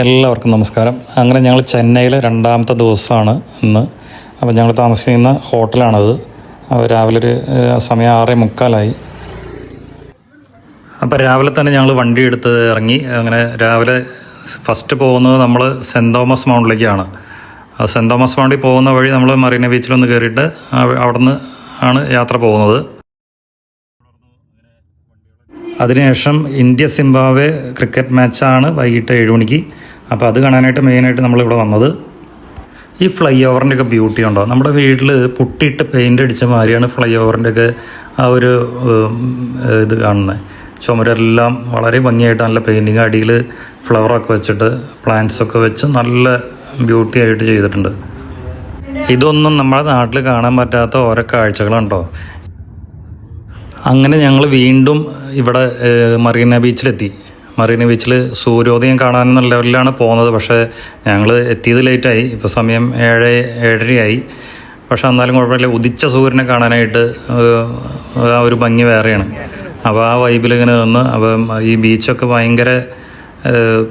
എല്ലാവർക്കും നമസ്കാരം. അങ്ങനെ ഞങ്ങൾ ചെന്നൈയിലെ രണ്ടാമത്തെ ദിവസമാണ് ഇന്ന്. അപ്പോൾ ഞങ്ങൾ താമസിക്കുന്ന ഹോട്ടലാണത്. രാവിലെ ഒരു സമയം 6:45. അപ്പോൾ രാവിലെ തന്നെ ഞങ്ങൾ വണ്ടി എടുത്ത് ഇറങ്ങി. അങ്ങനെ രാവിലെ ഫസ്റ്റ് പോകുന്നത് നമ്മൾ സെൻറ്റ് തോമസ് മൗണ്ടിലേക്കാണ്. സെൻറ്റ് തോമസ് മൗണ്ടിൽ പോകുന്ന വഴി നമ്മൾ മറീന ബീച്ചിലൊന്ന് കയറിയിട്ട് അവിടുന്ന് ആണ് യാത്ര പോകുന്നത്. അതിനുശേഷം ഇന്ത്യ സിംബാബ്വെ ക്രിക്കറ്റ് മാച്ചാണ് വൈകിട്ട് 7 മണിക്ക്. അപ്പോൾ അത് കാണാനായിട്ട് മെയിനായിട്ട് നമ്മളിവിടെ വന്നത്. ഈ ഫ്ലൈ ഓവറിൻ്റെയൊക്കെ ബ്യൂട്ടി ഉണ്ടോ? നമ്മുടെ വീട്ടിൽ പുട്ടിയിട്ട് പെയിൻ്റ് അടിച്ച മാതിരിയാണ് ഫ്ലൈ ഓവറിൻ്റെയൊക്കെ ആ ഒരു ഇത് കാണുന്നത്. ചുമരെല്ലാം വളരെ ഭംഗിയായിട്ട് നല്ല പെയിൻറ്റിങ്, അടിയിൽ ഫ്ലവറൊക്കെ വെച്ചിട്ട് പ്ലാന്റ്സൊക്കെ വെച്ച് നല്ല ബ്യൂട്ടി ആയിട്ട് ചെയ്തിട്ടുണ്ട്. ഇതൊന്നും നമ്മുടെ നാട്ടിൽ കാണാൻ പറ്റാത്ത ഓരോ കാഴ്ചകളുണ്ടോ. അങ്ങനെ ഞങ്ങൾ വീണ്ടും ഇവിടെ മറീന ബീച്ചിലെത്തി. മറീന ബീച്ചിൽ സൂര്യോദയം കാണാനെന്ന ലെവലിലാണ് പോകുന്നത്. പക്ഷേ ഞങ്ങൾ എത്തിയത് ലേറ്റായി. ഇപ്പോൾ സമയം 7:30 പക്ഷെ എന്നാലും കുഴപ്പമില്ല. ഉദിച്ച സൂര്യനെ കാണാനായിട്ട് ആ ഒരു ഭംഗി വേറെയാണ്. അപ്പോൾ ആ വൈബിലിങ്ങനെ നിന്ന് അപ്പം ഈ ബീച്ചൊക്കെ ഭയങ്കര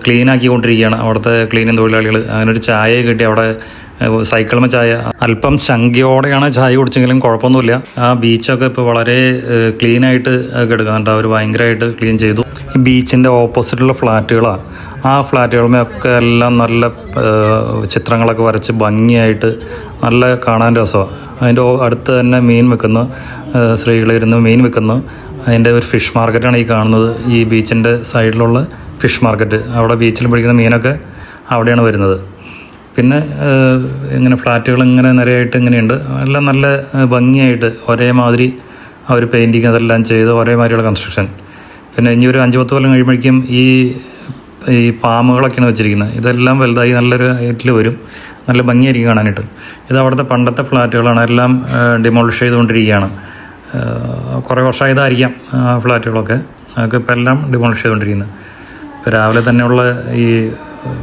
ക്ലീനാക്കിക്കൊണ്ടിരിക്കുകയാണ് അവിടുത്തെ ക്ലീനിങ് തൊഴിലാളികൾ. അങ്ങനെ ഒരു ചായ കിട്ടി അവിടെ, സൈക്കിളും ചായ. അല്പം ശങ്കയോടെയാണ് ചായ കുടിച്ചെങ്കിലും കുഴപ്പമൊന്നുമില്ല. ആ ബീച്ചൊക്കെ ഇപ്പോൾ വളരെ ക്ലീനായിട്ട് കിടക്കുന്നുണ്ട്. അവർ ഭയങ്കരമായിട്ട് ക്ലീൻ ചെയ്തു. ഈ ബീച്ചിൻ്റെ ഓപ്പോസിറ്റുള്ള ഫ്ലാറ്റുകളാണ്. ആ ഫ്ലാറ്റുകളുമൊക്കെ എല്ലാം നല്ല ചിത്രങ്ങളൊക്കെ വരച്ച് ഭംഗിയായിട്ട് നല്ല കാണാൻ രസമാണ്. അതിൻ്റെ അടുത്ത് തന്നെ മീൻ വെക്കുന്നു, സ്ത്രീകളിരുന്ന് മീൻ വെക്കുന്നു. അതിൻ്റെ ഒരു ഫിഷ് മാർക്കറ്റാണ് ഈ കാണുന്നത്. ഈ ബീച്ചിൻ്റെ സൈഡിലുള്ള ഫിഷ് മാർക്കറ്റ്. അവിടെ ബീച്ചിൽ പിടിക്കുന്ന മീനൊക്കെ അവിടെയാണ് വരുന്നത്. പിന്നെ ഇങ്ങനെ ഫ്ലാറ്റുകൾ ഇങ്ങനെ നിരയായിട്ട് ഇങ്ങനെയുണ്ട്. എല്ലാം നല്ല ഭംഗിയായിട്ട് ഒരേമാതിരി ആ ഒരു പെയിൻറ്റിങ് അതെല്ലാം ചെയ്ത് ഒരേമാതിരിയുള്ള കൺസ്ട്രക്ഷൻ. പിന്നെ ഇനി ഒരു 5-10 കൊല്ലം കഴിയുമ്പോഴേക്കും ഈ പാമ്പുകളൊക്കെയാണ് വെച്ചിരിക്കുന്നത്. ഇതെല്ലാം വലുതായി നല്ലൊരു ഹൈറ്റിൽ വരും. നല്ല ഭംഗിയായിരിക്കും കാണാനായിട്ട്. ഇത് അവിടുത്തെ പണ്ടത്തെ ഫ്ലാറ്റുകളാണ്. എല്ലാം ഡിമോളിഷ് ചെയ്തുകൊണ്ടിരിക്കുകയാണ്. കുറേ വർഷമായതായിരിക്കാം ഫ്ലാറ്റുകളൊക്കെ. അതൊക്കെ ഇപ്പോൾ എല്ലാം ഡിമോളിഷ് ചെയ്തുകൊണ്ടിരിക്കുന്നത്. ഇപ്പോൾ രാവിലെ തന്നെയുള്ള ഈ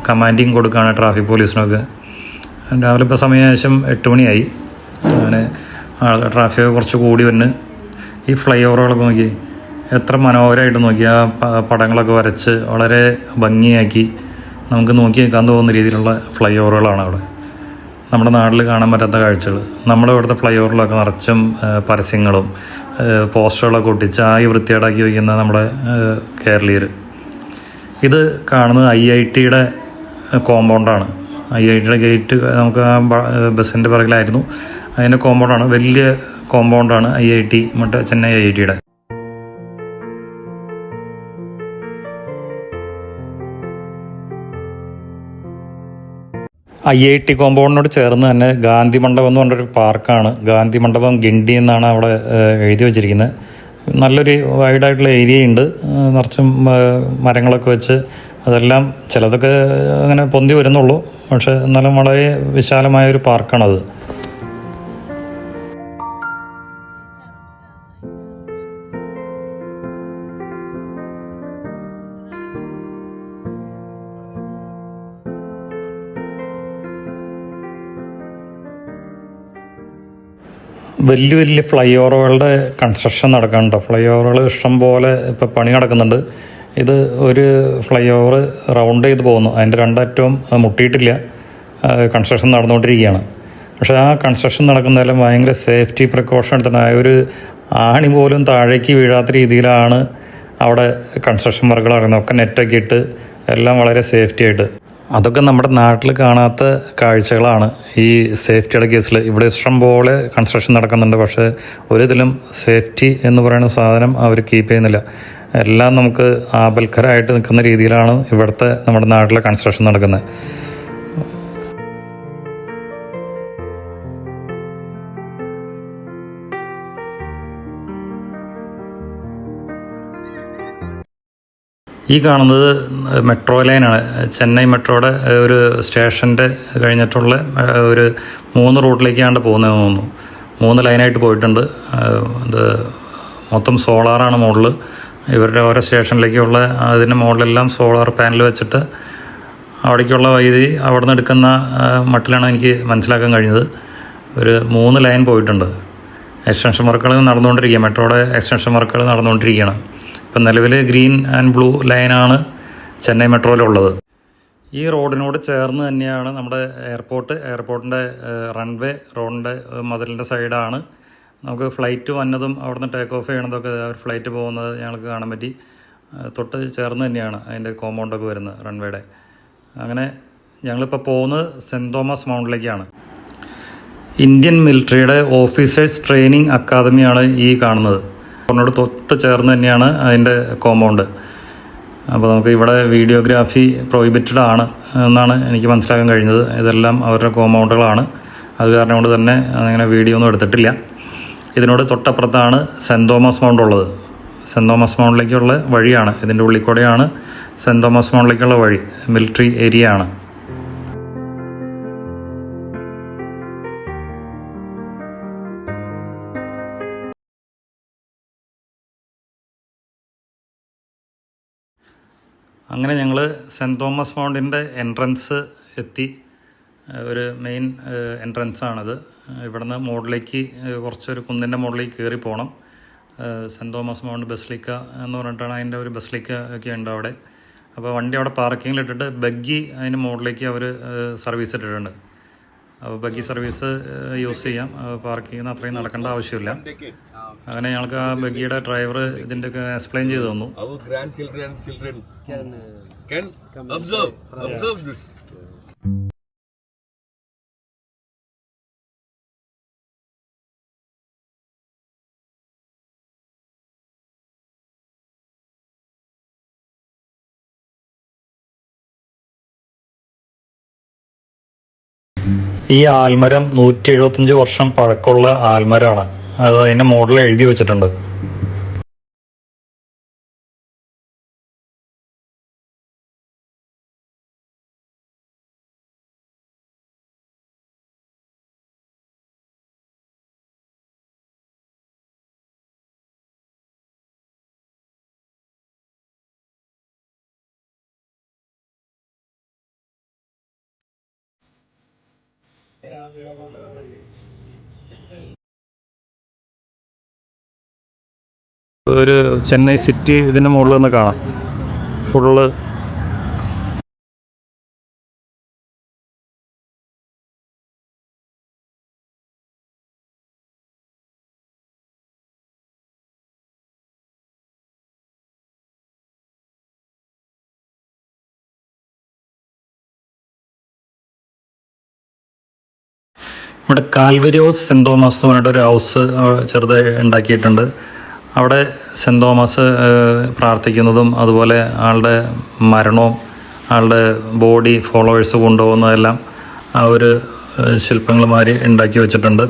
കമാൻഡിങ് കൊടുക്കുകയാണ് ട്രാഫിക് പോലീസിനൊക്കെ. രാവിലെ ഇപ്പോൾ സമയം ഏകദേശം 8 മണിയായി. അങ്ങനെ ട്രാഫിക് കുറച്ച് കൂടി വന്ന് ഈ ഫ്ലൈ ഓവറുകളൊക്കെ നോക്കി എത്ര മനോഹരമായിട്ട് നോക്കി. ആ പടങ്ങളൊക്കെ വരച്ച് വളരെ ഭംഗിയാക്കി നമുക്ക് നോക്കി നിൽക്കാൻ തോന്നുന്ന രീതിയിലുള്ള ഫ്ലൈ ഓവറുകളാണ് അവിടെ. നമ്മുടെ നാട്ടിൽ കാണാൻ പറ്റാത്ത കാഴ്ചകൾ. നമ്മുടെ ഇവിടുത്തെ ഫ്ലൈ ഓവറിലൊക്കെ നിറച്ചും പരസ്യങ്ങളും പോസ്റ്ററുകളൊക്കെ ഒട്ടിച്ച് ആയി വൃത്തികേടാക്കി വയ്ക്കുന്ന നമ്മുടെ കേരളീയർ. ഇത് കാണുന്നത് IIT-യുടെ കോമ്പൗണ്ടാണ്. IIT-യുടെ ഗേറ്റ് നമുക്ക് ആ ബസ്സിൻ്റെ പിറകിലായിരുന്നു. അതിൻ്റെ കോമ്പൗണ്ടാണ്, വലിയ കോമ്പൗണ്ടാണ് IIT, മറ്റേ ചെന്നൈ IIT-യുടെ. IIT കോമ്പൗണ്ടിനോട് ചേർന്ന് തന്നെ ഗാന്ധി മണ്ഡപം എന്ന് പറഞ്ഞൊരു പാർക്കാണ്. ഗാന്ധി മണ്ഡപം ഗിണ്ടി എന്നാണ് അവിടെ എഴുതി വച്ചിരിക്കുന്നത്. നല്ലൊരു വൈഡായിട്ടുള്ള ഏരിയ ഉണ്ട്. നിറച്ചും മരങ്ങളൊക്കെ വെച്ച് അതെല്ലാം ചിലതൊക്കെ അങ്ങനെ പൊന്തി വരുന്നുള്ളൂ. പക്ഷേ എന്നാലും വളരെ വിശാലമായൊരു പാർക്കാണത്. വലിയ വലിയ ഫ്ലൈ ഓവറുകളുടെ കൺസ്ട്രക്ഷൻ നടക്കുന്നുണ്ട്. ഫ്ലൈ ഓവറുകൾ ഇഷ്ടം പോലെ ഇപ്പോൾ പണി നടക്കുന്നുണ്ട്. ഇത് ഒരു ഫ്ലൈ ഓവർ റൗണ്ട് ചെയ്ത് പോകുന്നു. അതിൻ്റെ രണ്ടറ്റവും മുട്ടിയിട്ടില്ല. കൺസ്ട്രക്ഷൻ നടന്നുകൊണ്ടിരിക്കുകയാണ്. പക്ഷേ ആ കൺസ്ട്രക്ഷൻ നടക്കുന്നതെല്ലാം ഭയങ്കര സേഫ്റ്റി പ്രിക്കോഷൻ എടുത്തിട്ട് ഒരു ആണി പോലും താഴേക്ക് വീഴാത്ത രീതിയിലാണ് അവിടെ കൺസ്ട്രക്ഷൻ വർക്കുകൾ നടക്കുന്നത്. ഒക്കെ നെറ്റൊക്കെ ഇട്ട് എല്ലാം വളരെ സേഫ്റ്റി ആയിട്ട്. അതൊക്കെ നമ്മുടെ നാട്ടിൽ കാണാത്ത കാഴ്ചകളാണ് ഈ സേഫ്റ്റിയുടെ കേസിൽ. ഇവിടെ ഇഷ്ടം പോലെ കൺസ്ട്രക്ഷൻ നടക്കുന്നുണ്ട്. പക്ഷേ ഒരിതിലും സേഫ്റ്റി എന്ന് പറയുന്ന സാധനം അവർ കീപ്പ് ചെയ്യുന്നില്ല. എല്ലാം നമുക്ക് ആപൽക്കരമായിട്ട് നിൽക്കുന്ന രീതിയിലാണ് ഇവിടുത്തെ നമ്മുടെ നാട്ടിലെ കൺസ്ട്രക്ഷൻ നടക്കുന്നത്. ഈ കാണുന്നത് മെട്രോ ലൈനാണ്. ചെന്നൈ മെട്രോയുടെ ഒരു സ്റ്റേഷൻ്റെ കഴിഞ്ഞിട്ടുള്ള ഒരു 3 റൂട്ടിലേക്കാണ് പോകുന്നതെന്ന് തോന്നുന്നു. 3 ലൈനായിട്ട് പോയിട്ടുണ്ട്. ഇത് മൊത്തം സോളാറാണ് മുകളിൽ. ഇവരുടെ ഓരോ സ്റ്റേഷനിലേക്കുള്ള അതിൻ്റെ മുകളിലെല്ലാം സോളാർ പാനൽ വെച്ചിട്ട് അവിടേക്കുള്ള വൈദ്യുതി അവിടെ നിന്ന് എടുക്കുന്ന മട്ടിലാണ് എനിക്ക് മനസ്സിലാക്കാൻ കഴിഞ്ഞത്. ഒരു 3 ലൈൻ പോയിട്ടുണ്ട്. എക്സ്റ്റൻഷൻ വർക്കുകൾ നടന്നുകൊണ്ടിരിക്കുക. മെട്രോയുടെ എക്സ്റ്റൻഷൻ വർക്കുകൾ നടന്നുകൊണ്ടിരിക്കുകയാണ്. ഇപ്പം നിലവിൽ ഗ്രീൻ ആൻഡ് ബ്ലൂ ലൈനാണ് ചെന്നൈ മെട്രോയിലുള്ളത്. ഈ റോഡിനോട് ചേർന്ന് തന്നെയാണ് നമ്മുടെ എയർപോർട്ടിൻ്റെ റൺവേ റോഡിൻ്റെ മതിലിൻ്റെ സൈഡാണ്. നമുക്ക് ഫ്ലൈറ്റ് വന്നതും അവിടുന്ന് ടേക്ക് ഓഫ് ചെയ്യണതൊക്കെ ഫ്ലൈറ്റ് പോകുന്നത് ഞങ്ങൾക്ക് കാണാൻ പറ്റി. തൊട്ട് ചേർന്ന് തന്നെയാണ് അതിൻ്റെ കോമ്പൗണ്ടൊക്കെ വരുന്നത് റൺവേയുടെ. അങ്ങനെ ഞങ്ങളിപ്പോൾ പോകുന്നത് സെൻറ്റ് തോമസ് മൗണ്ടിലേക്കാണ്. ഇന്ത്യൻ മിലിറ്ററിയുടെ ഓഫീസേഴ്സ് ട്രെയിനിങ് അക്കാദമിയാണ് ഈ കാണുന്നത്. റോഡിനോട് തൊട്ട് ചേർന്ന് തന്നെയാണ് അതിൻ്റെ കോമ്പൗണ്ട്. അപ്പോൾ നമുക്ക് ഇവിടെ വീഡിയോഗ്രാഫി പ്രോഹിബിറ്റഡ് ആണ് എന്നാണ് എനിക്ക് മനസ്സിലാക്കാൻ കഴിഞ്ഞത്. ഇതെല്ലാം അവരുടെ കോമ്പൗണ്ടുകളാണ്. അത് കാരണം കൊണ്ട് തന്നെ അങ്ങനെ വീഡിയോ ഒന്നും എടുത്തിട്ടില്ല. ഇതിനോട് തൊട്ടപ്പുറത്താണ് സെൻറ്റ് തോമസ് മൗണ്ട് ഉള്ളത്. സെൻറ്റ് തോമസ് മൗണ്ടിലേക്കുള്ള വഴിയാണ്, ഇതിൻ്റെ ഉള്ളിൽ കൂടെയാണ് സെൻറ്റ് തോമസ് മൗണ്ടിലേക്കുള്ള വഴി. മിലിറ്ററി ഏരിയ ആണ്. അങ്ങനെ ഞങ്ങൾ സെൻറ്റ് തോമസ് മൗണ്ടിൻ്റെ എൻട്രൻസ് എത്തി. ഒരു മെയിൻ എൻട്രൻസാണിത്. ഇവിടുന്ന് മുകളിലേക്ക് കുറച്ചൊരു കുന്നിൻ്റെ മുകളിലേക്ക് കയറി പോകണം. സെൻറ്റ് തോമസ് മൗണ്ട് ബസിലിക്ക എന്ന് പറഞ്ഞിട്ടാണ് അതിൻ്റെ ഒരു ബസിലിക്ക ഒക്കെ ഉണ്ട് അവിടെ. അപ്പോൾ വണ്ടി അവിടെ പാർക്കിങ്ങിലിട്ടിട്ട് ബഗ്ഗി അതിന് മുകളിലേക്ക് അവർ സർവീസ് ഇട്ടിട്ടുണ്ട്. അപ്പോൾ ബഗ്ഗി സർവീസ് യൂസ് ചെയ്യാം. പാർക്കിങ്ങിൽ നിന്ന് അത്രയും നടക്കേണ്ട ആവശ്യമില്ല. അങ്ങനെ ഞങ്ങൾക്ക് ആ ബഗ്ഗിയുടെ ഡ്രൈവർ ഇതിൻ്റെയൊക്കെ എക്സ്പ്ലെയിൻ ചെയ്ത് തന്നു. ഈ ആൽമരം 175 വർഷം പഴക്കമുള്ള ആൽമരമാണ്. അത് അതിൻ്റെ മോഡൽ എഴുതി വെച്ചിട്ടുണ്ട്. ഒരു ചെന്നൈ സിറ്റി ഇതിൻ്റെ മുകളിൽ നിന്ന് കാണാം. ഫുള്ള് ഇവിടെ കാൽവരിയോസ് സെൻറ്റ് തോമസ് എന്ന് പറഞ്ഞിട്ട് ഒരു ഹൗസ് ചെറുതായി ഉണ്ടാക്കിയിട്ടുണ്ട്. അവിടെ സെൻറ്റ് തോമസ് പ്രാർത്ഥിക്കുന്നതും അതുപോലെ ആളുടെ മരണവും ആളുടെ ബോഡി ഫോളോവേഴ്സ് കൊണ്ടുപോകുന്നതെല്ലാം ആ ഒരു ശില്പങ്ങളുമാരി ഉണ്ടാക്കി വെച്ചിട്ടുണ്ട്.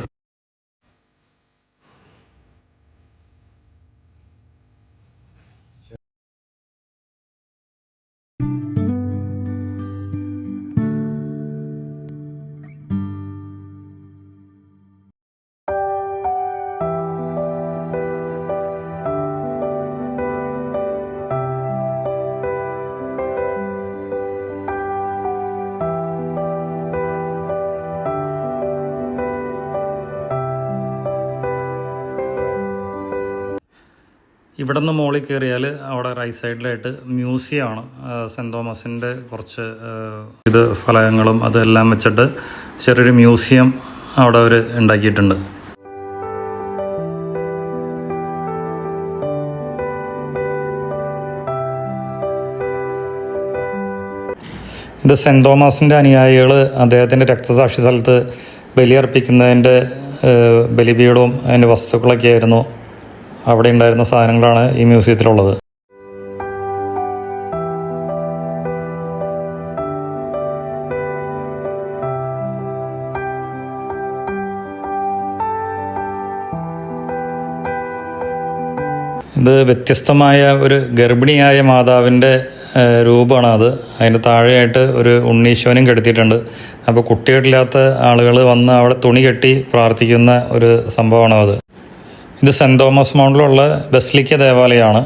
ഇവിടെ നിന്ന് മുകളിൽ കയറിയാൽ അവിടെ റൈറ്റ് സൈഡിലായിട്ട് മ്യൂസിയമാണ്. സെൻറ്റ് തോമസിൻ്റെ കുറച്ച് ഫലകങ്ങളും അതെല്ലാം വെച്ചിട്ട് ചെറിയൊരു മ്യൂസിയം അവിടെ അവർ ഉണ്ടാക്കിയിട്ടുണ്ട്. ഇത് സെൻറ്റ് തോമസിൻ്റെ അനുയായികൾ അദ്ദേഹത്തിൻ്റെ രക്തസാക്ഷി സ്ഥലത്ത് ബലിയർപ്പിക്കുന്നതിൻ്റെ ബലിപീഠവും അതിൻ്റെ വസ്തുക്കളൊക്കെ ആയിരുന്നു അവിടെ ഉണ്ടായിരുന്ന സാധനങ്ങളാണ് ഈ മ്യൂസിയത്തിലുള്ളത്. ഇത് വ്യത്യസ്തമായ ഒരു ഗർഭിണിയായ മാതാവിൻ്റെ രൂപമാണ് അത്. അതിൻ്റെ താഴെയായിട്ട് ഒരു ഉണ്ണീശ്വരനും കെടുത്തിയിട്ടുണ്ട്. അപ്പോൾ കുട്ടികളില്ലാത്ത ആളുകൾ വന്ന് അവിടെ തുണി കെട്ടി പ്രാർത്ഥിക്കുന്ന ഒരു സംഭവമാണ് അത്. ഇത് സെൻറ്റ് തോമസ് മൗണ്ടിലുള്ള ബസിലിക്ക ദേവാലയമാണ്.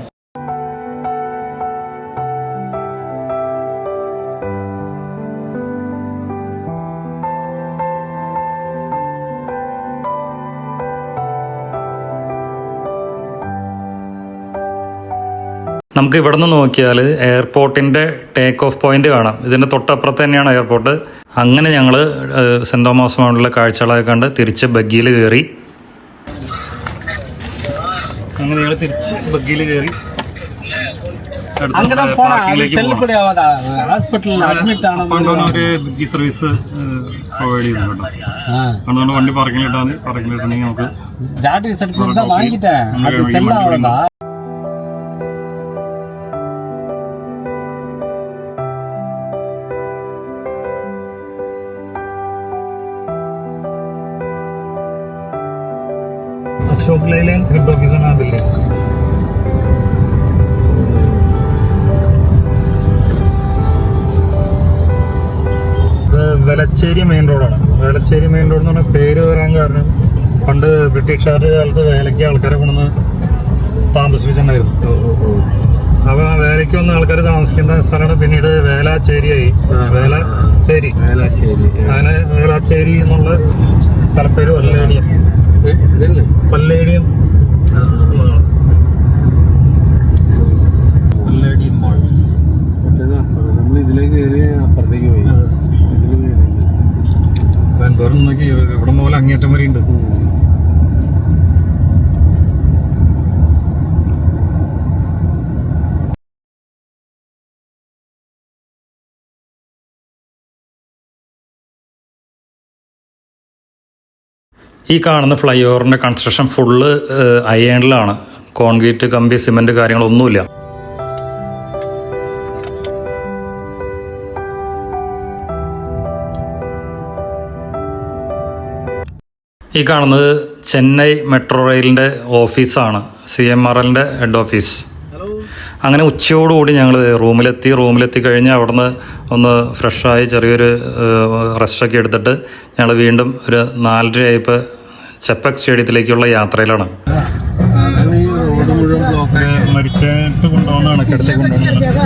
നമുക്ക് ഇവിടെ നിന്ന് നോക്കിയാൽ എയർപോർട്ടിൻ്റെ ടേക്ക് ഓഫ് പോയിന്റ് കാണാം. ഇതിൻ്റെ തൊട്ടപ്പുറത്ത് തന്നെയാണ് എയർപോർട്ട്. അങ്ങനെ ഞങ്ങൾ സെൻറ് തോമസ് മൗണ്ടിലെ കാഴ്ചകളൊക്കെ കണ്ട് തിരിച്ച് ബഗ്ഗിയിൽ കയറി. അങ്ങനെ ഞങ്ങൾ തിരിച്ച് ബഗ്ഗിയിൽ കയറി ബഗ്ഗി സർവീസ് പ്രൊവൈഡ് ചെയ്യുന്നുണ്ട് കേട്ടോ. അതുകൊണ്ട് വണ്ടി പാർക്കിങ്ങിലിട്ടാൽ മതി. പാർക്കിങ്ങിലിട്ടുണ്ടെങ്കിൽ നമുക്ക് അശോക് ലൈലാൻഡ് ഹെഡ് ഓഫീസാണ് അതില്ലേ. വേലച്ചേരി മെയിൻ റോഡാണ്. വേലച്ചേരി മെയിൻ റോഡ് എന്ന് പറഞ്ഞാൽ പേര് വരാൻ കാരണം പണ്ട് ബ്രിട്ടീഷുകാരുടെ കാലത്ത് വേലയ്ക്ക് ആൾക്കാരെ കൊണ്ടുവന്ന് താമസിപ്പിച്ചിട്ടുണ്ടായിരുന്നു. അപ്പോൾ ആ വേലയ്ക്ക് വന്ന ആൾക്കാർ താമസിക്കുന്ന സ്ഥലമാണ് പിന്നീട് വേലാച്ചേരിയായി. വേലച്ചേരി അങ്ങനെ വേലാച്ചേരി എന്നുള്ള സ്ഥലപ്പേര് പല്ലേടിയം നമ്മൾ ഇതിലേക്ക് അപ്പുറത്തേക്ക് പോയി. എന്തോരം നോക്കി ഇവിടെ മുതൽ അങ്ങേറ്റം വരെ ഉണ്ട്. ഈ കാണുന്ന ഫ്ലൈ ഓവറിൻ്റെ കൺസ്ട്രക്ഷൻ ഫുള്ള് അയേണിലാണ്. കോൺക്രീറ്റ്, കമ്പി, സിമെൻറ്റ് കാര്യങ്ങളൊന്നുമില്ല. ഈ കാണുന്നത് ചെന്നൈ മെട്രോ റെയിലിൻ്റെ ഓഫീസാണ്, CMRLൻ്റെ ഹെഡ് ഓഫീസ്. അങ്ങനെ ഉച്ചയോടുകൂടി ഞങ്ങൾ റൂമിലെത്തി കഴിഞ്ഞ് അവിടുന്ന് ഒന്ന് ഫ്രഷായി ചെറിയൊരു റെസ്റ്റൊക്കെ എടുത്തിട്ട് ഞങ്ങൾ വീണ്ടും ഒരു 4:30 ആയപ്പോൾ ചെപ്പക് സ്റ്റേഡിയത്തിലേക്കുള്ള യാത്രയിലാണ്. മരിച്ചിട്ട് കൊണ്ടുപോകുന്നതാണ്, കിടത്തി കൊണ്ടുപോകുന്നത്.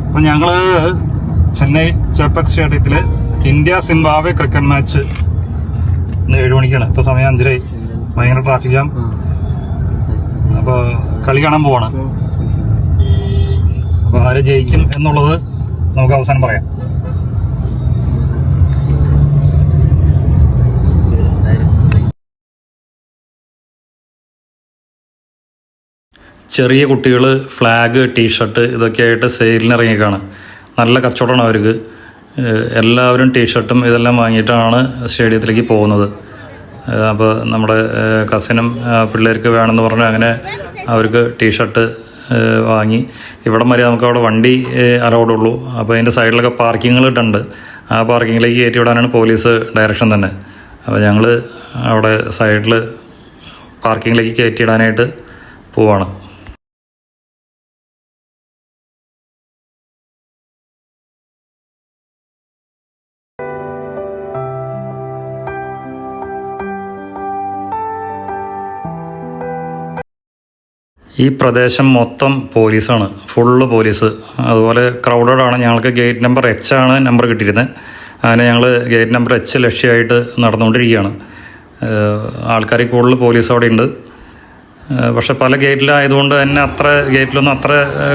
അപ്പം ഞങ്ങൾ ചെന്നൈ ചെപ്പക് സ്റ്റേഡിയത്തിൽ ഇന്ത്യ സിംബാബ്വെ ക്രിക്കറ്റ് മാച്ച് ഇന്ന് 7 മണിക്കാണ്. ഇപ്പോൾ സമയം 5:30. ഭയങ്കര ട്രാഫിക് ജാം. അപ്പോൾ കളി കാണാൻ പോവാണ്. അപ്പോൾ ആര് ജയിക്കും എന്നുള്ളത് നമുക്ക് അവസാനം പറയാം. ചെറിയ കുട്ടികൾ ഫ്ലാഗ്, ടീഷർട്ട് ഇതൊക്കെ ആയിട്ട് സെയിലിന് ഇറങ്ങിയേക്കാണ്. നല്ല കച്ചവടമാണ് അവർക്ക്. എല്ലാവരും ടീഷർട്ടും ഇതെല്ലാം വാങ്ങിയിട്ടാണ് സ്റ്റേഡിയത്തിലേക്ക് പോകുന്നത്. അപ്പോൾ നമ്മുടെ കസിനും പിള്ളേർക്ക് വേണമെന്ന് പറഞ്ഞ് അങ്ങനെ അവർക്ക് ടീഷർട്ട് വാങ്ങി. ഇവിടം വരെ നമുക്ക് അവിടെ വണ്ടി അലൗഡുള്ളൂ. അപ്പോൾ അതിൻ്റെ സൈഡിലൊക്കെ പാർക്കിങ്ങുകൾ ഇട്ടുണ്ട്. ആ പാർക്കിങ്ങിലേക്ക് കയറ്റി വിടാനാണ് പോലീസ് ഡയറക്ഷൻ തന്നെ. അപ്പോൾ ഞങ്ങൾ അവിടെ സൈഡിൽ പാർക്കിങ്ങിലേക്ക് കയറ്റിയിടാനായിട്ട് പോവാണ്. ഈ പ്രദേശം മൊത്തം പോലീസാണ്, ഫുള്ള് പോലീസ്. അതുപോലെ ക്രൗഡഡാണ്. ഞങ്ങൾക്ക് ഗേറ്റ് നമ്പർ H ആണ് നമ്പർ കിട്ടിയിരുന്നത്. അങ്ങനെ ഞങ്ങൾ ഗേറ്റ് നമ്പർ H ലക്ഷ്യമായിട്ട് നടന്നുകൊണ്ടിരിക്കുകയാണ്. ആൾക്കാർ കൂടുതൽ പോലീസ് അവിടെ ഉണ്ട്. പക്ഷെ പല ഗേറ്റിലായതുകൊണ്ട് തന്നെ ഗേറ്റിലൊന്നും അത്ര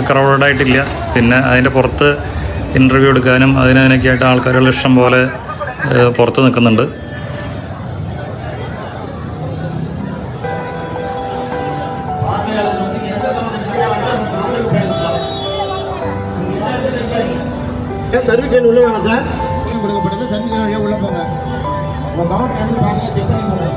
ക്രൗഡഡായിട്ടില്ല. പിന്നെ അതിൻ്റെ പുറത്ത് ഇൻ്റർവ്യൂ എടുക്കാനും അതിനൊക്കെ ആയിട്ട് ആൾക്കാരുകൾ ഇഷ്ടം പോലെ പുറത്ത് നിൽക്കുന്നുണ്ട്. சர்வீஸ் உள்ள வேணாம் சார், கொடுக்கப்பட்டது சர்வீஸ் வழியாக உள்ள போங்க. உங்க கவுண்ட் எதில் பாருங்க, செக் பண்ணி போங்க.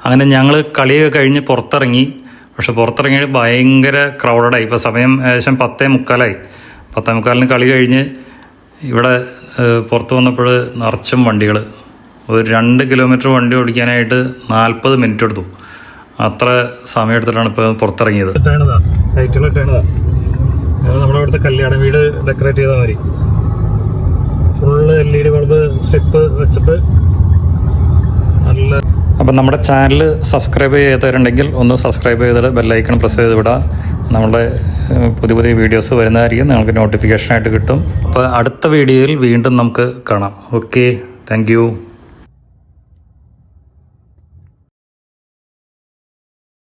അങ്ങനെ ഞങ്ങൾ കളിയൊക്കെ കഴിഞ്ഞ് പുറത്തിറങ്ങി. പക്ഷെ പുറത്തിറങ്ങി ഭയങ്കര ക്രൗഡഡായി. ഇപ്പോൾ സമയം ഏകദേശം 10:45. 10:45 കളി കഴിഞ്ഞ് ഇവിടെ പുറത്ത് വന്നപ്പോൾ നിറച്ചും വണ്ടികൾ. ഒരു 2 കിലോമീറ്റർ വണ്ടി ഓടിക്കാനായിട്ട് 40 മിനിറ്റ് എടുത്തു. അത്ര സമയം എടുത്തിട്ടാണ് ഇപ്പോൾ പുറത്തിറങ്ങിയത്. നമ്മുടെ അവിടുത്തെ കല്യാണ വീട് ഡെക്കറേറ്റ് ചെയ്താൽ മതി. ഫുള്ള് LED ബൾബ് സ്ട്രിപ്പ് വെച്ചിട്ട് നല്ല. അപ്പം നമ്മുടെ ചാനൽ സബ്സ്ക്രൈബ് ചെയ്തവരുണ്ടെങ്കിൽ ഒന്ന് സബ്സ്ക്രൈബ് ചെയ്തിട്ട് ബെല്ലൈക്കൺ പ്രസ് ചെയ്ത് വിടാം. നമ്മുടെ പുതിയ പുതിയ വീഡിയോസ് വരുന്നതായിരിക്കും, നിങ്ങൾക്ക് നോട്ടിഫിക്കേഷനായിട്ട് കിട്ടും. അപ്പോൾ അടുത്ത വീഡിയോയിൽ വീണ്ടും നമുക്ക് കാണാം. Okay, thank you.